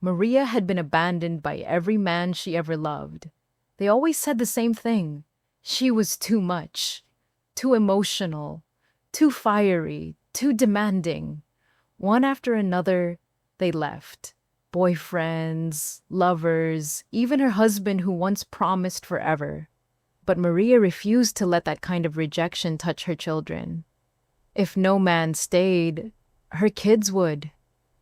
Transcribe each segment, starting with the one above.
Maria had been abandoned by every man she ever loved. They always said the same thing. She was too much, too emotional, too fiery, too demanding. One after another, they left. Boyfriends, lovers, even her husband who once promised forever. But Maria refused to let that kind of rejection touch her children. If no man stayed, her kids would.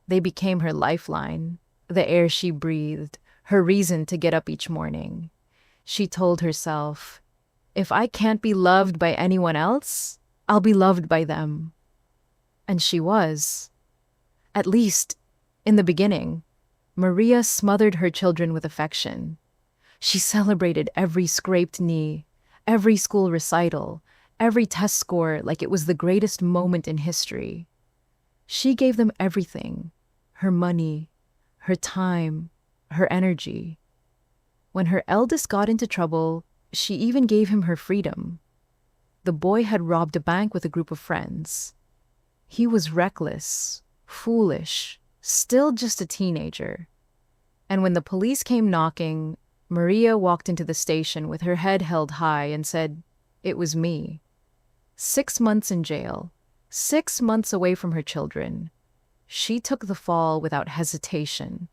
They became her lifeline, the air she breathed, her reason to get up each morning. She told herself, if I can't be loved by anyone else, I'll be loved by them. And she was. At least, in the beginning. Maria smothered her children with affection. She celebrated every scraped knee, every school recital, every test score like it was the greatest moment in history. She gave them everything, her money, her time, her energy. When her eldest got into trouble, she even gave him her freedom. The boy had robbed a bank with a group of friends. He was reckless, foolish, still just a teenager. And when the police came knocking, Maria walked into the station with her head held high and said, "It was me." 6 months in jail, 6 months away from her children. She took the fall without hesitation.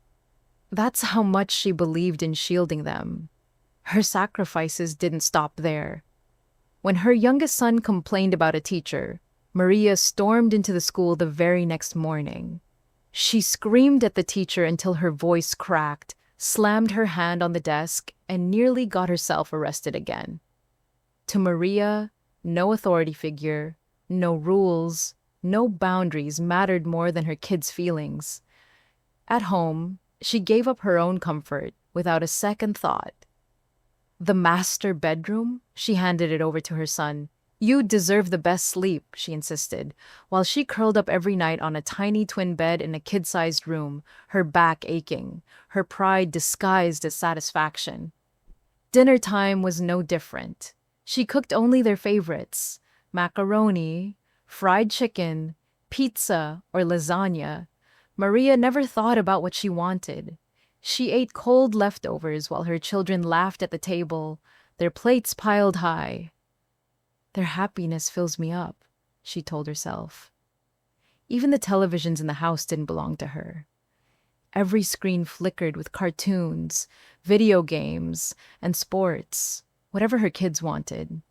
That's how much she believed in shielding them. Her sacrifices didn't stop there. When her youngest son complained about a teacher, Maria stormed into the school the very next morning. She screamed at the teacher until her voice cracked, slammed her hand on the desk, and nearly got herself arrested again. To Maria, no authority figure, no rules, no boundaries mattered more than her kids' feelings. At home, she gave up her own comfort without a second thought. The master bedroom? She handed it over to her son. "You deserve the best sleep," she insisted, while she curled up every night on a tiny twin bed in a kid-sized room, her back aching, her pride disguised as satisfaction. Dinner time was no different. She cooked only their favorites: macaroni, fried chicken, pizza, or lasagna. Maria never thought about what she wanted. She ate cold leftovers while her children laughed at the table, their plates piled high. "Their happiness fills me up," she told herself. Even the televisions in the house didn't belong to her. Every screen flickered with cartoons, video games, and sports, whatever her kids wanted.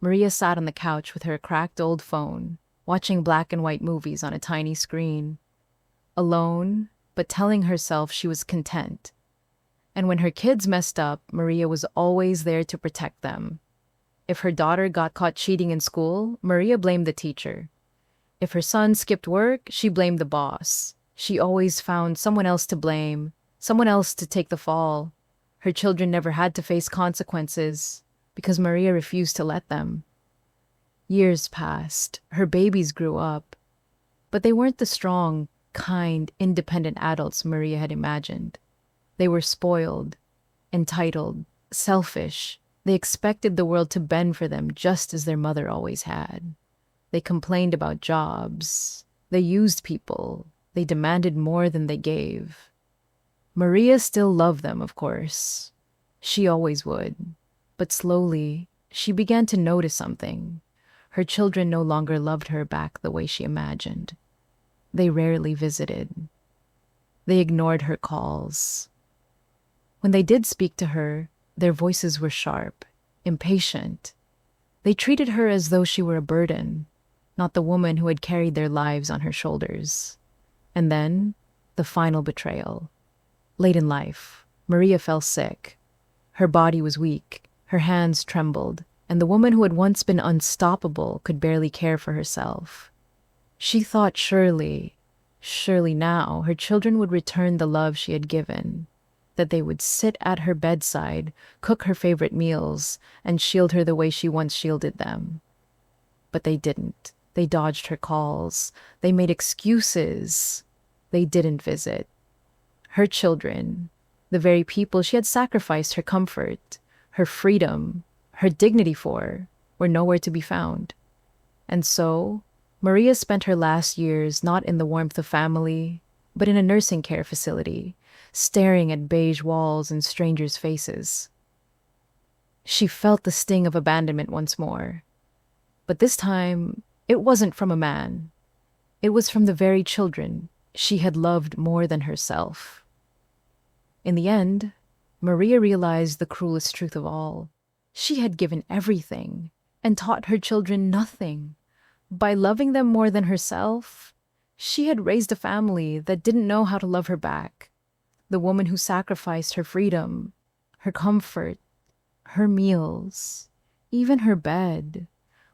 Maria sat on the couch with her cracked old phone, watching black and white movies on a tiny screen. Alone, but telling herself she was content. And when her kids messed up, Maria was always there to protect them. If her daughter got caught cheating in school, Maria blamed the teacher. If her son skipped work, she blamed the boss. She always found someone else to blame, someone else to take the fall. Her children never had to face consequences because Maria refused to let them. Years passed, her babies grew up, but they weren't the strong, kind, independent adults Maria had imagined. They were spoiled, entitled, selfish. They expected the world to bend for them just as their mother always had. They complained about jobs. They used people. They demanded more than they gave. Maria still loved them, of course. She always would. But slowly, she began to notice something. Her children no longer loved her back the way she imagined. They rarely visited. They ignored her calls. When they did speak to her, their voices were sharp, impatient. They treated her as though she were a burden, not the woman who had carried their lives on her shoulders. And then, the final betrayal. Late in life, Maria fell sick. Her body was weak, her hands trembled, and the woman who had once been unstoppable could barely care for herself. She thought surely now, her children would return the love she had given, that they would sit at her bedside, cook her favorite meals, and shield her the way she once shielded them. But they didn't. They dodged her calls. They made excuses. They didn't visit. Her children, the very people she had sacrificed her comfort, her freedom, her dignity for, were nowhere to be found. And so, Maria spent her last years not in the warmth of family, but in a nursing care facility, staring at beige walls and strangers' faces. She felt the sting of abandonment once more. But this time, it wasn't from a man. It was from the very children she had loved more than herself. In the end, Maria realized the cruelest truth of all. She had given everything and taught her children nothing. By loving them more than herself, she had raised a family that didn't know how to love her back. The woman who sacrificed her freedom, her comfort, her meals, even her bed,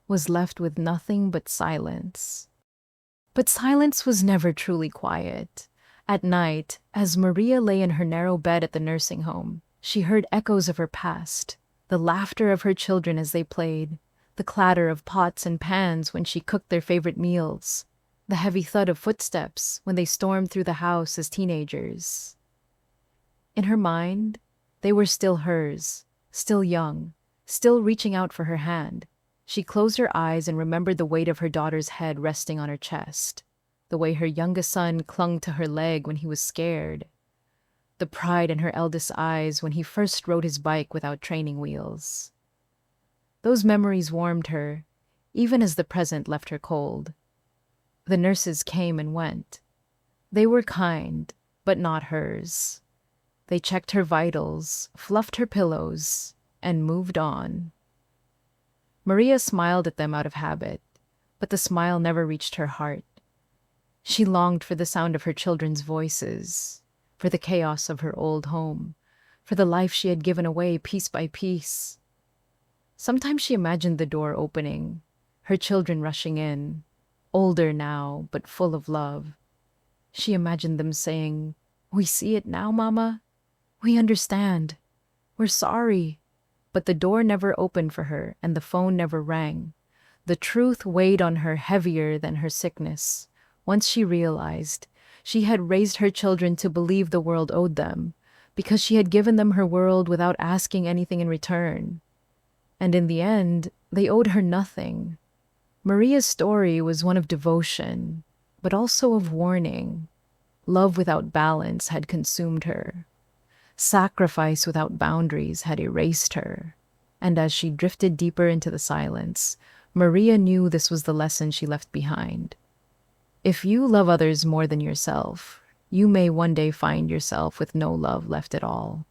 was left with nothing but silence. But silence was never truly quiet. At night, as Maria lay in her narrow bed at the nursing home, she heard echoes of her past, the laughter of her children as they played, the clatter of pots and pans when she cooked their favorite meals, the heavy thud of footsteps when they stormed through the house as teenagers. In her mind, they were still hers, still young, still reaching out for her hand. She closed her eyes and remembered the weight of her daughter's head resting on her chest, the way her youngest son clung to her leg when he was scared, the pride in her eldest eyes when he first rode his bike without training wheels. Those memories warmed her, even as the present left her cold. The nurses came and went. They were kind, but not hers. They checked her vitals, fluffed her pillows, and moved on. Maria smiled at them out of habit, but the smile never reached her heart. She longed for the sound of her children's voices, for the chaos of her old home, for the life she had given away piece by piece. Sometimes she imagined the door opening, her children rushing in, older now, but full of love. She imagined them saying, "We see it now, Mama. We understand. We're sorry." But the door never opened for her, and the phone never rang. The truth weighed on her heavier than her sickness. Once she realized, she had raised her children to believe the world owed them, because she had given them her world without asking anything in return. And in the end, they owed her nothing. Maria's story was one of devotion, but also of warning. Love without balance had consumed her. Sacrifice without boundaries had erased her. And as she drifted deeper into the silence, Maria knew this was the lesson she left behind. If you love others more than yourself, you may one day find yourself with no love left at all.